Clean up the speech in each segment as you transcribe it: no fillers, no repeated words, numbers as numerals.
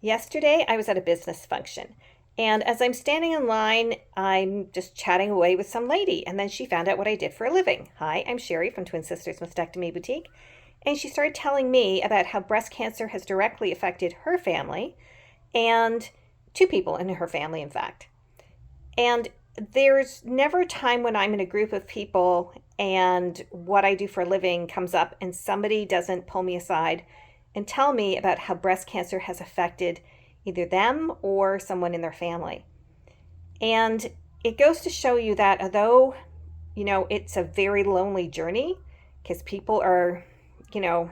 Yesterday, I was at a business function, and as I'm standing in line, I'm just chatting away with some lady, and then she found out what I did for a living. Hi, I'm Sherry from Twin Sisters Mastectomy Boutique, and she started telling me about how breast cancer has directly affected her family and two people in her family, in fact. And there's never a time when I'm in a group of people and what I do for a living comes up and somebody doesn't pull me aside and tell me about how breast cancer has affected either them or someone in their family. And it goes to show you that although, it's a very lonely journey because people are, you know,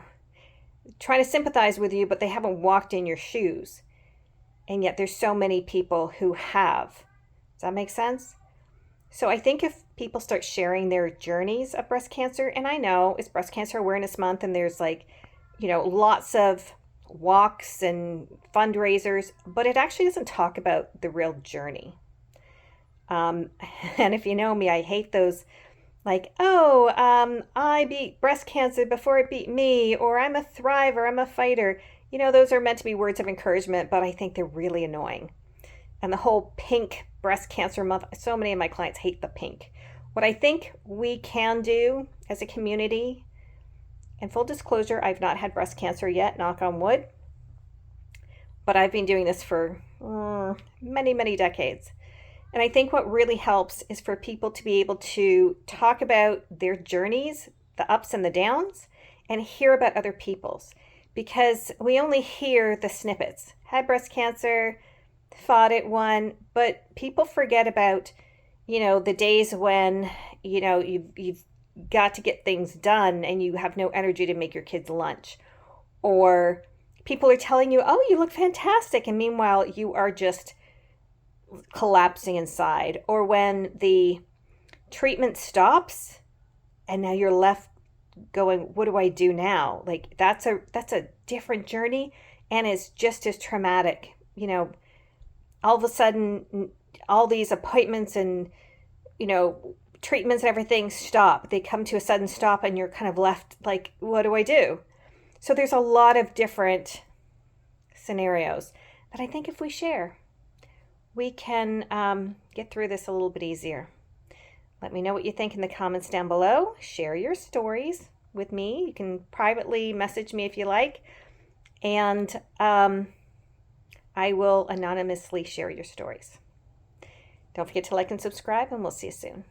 trying to sympathize with you, but they haven't walked in your shoes. And yet there's so many people who have. Does that make sense? So I think if people start sharing their journeys of breast cancer, and I know it's Breast Cancer Awareness Month and there's lots of walks and fundraisers, but it actually doesn't talk about the real journey. Um, and if you know me, I hate those I beat breast cancer before it beat me, or I'm a thriver, I'm a fighter. Those are meant to be words of encouragement, but I think they're really annoying. And the whole pink breast cancer month, so many of my clients hate the pink. What I think we can do as a community, and full disclosure, I've not had breast cancer yet, knock on wood, but I've been doing this for many, many decades. And I think what really helps is for people to be able to talk about their journeys, the ups and the downs, and hear about other people's. Because we only hear the snippets. Had breast cancer, fought it, won, but people forget about, the days when, you've got to get things done and you have no energy to make your kids lunch. Or people are telling you, oh, you look fantastic. And meanwhile, you are just collapsing inside. Or when the treatment stops and now you're left going, what do I do now? Like that's a different journey and it's just as traumatic. All of a sudden all these appointments and treatments and everything stop. They come to a sudden stop and you're kind of left like, what do I do? So there's a lot of different scenarios. But I think if we share, we can get through this a little bit easier. Let me know what you think in the comments down below. Share your stories with me. You can privately message me if you like. And I will anonymously share your stories. Don't forget to like and subscribe, and we'll see you soon.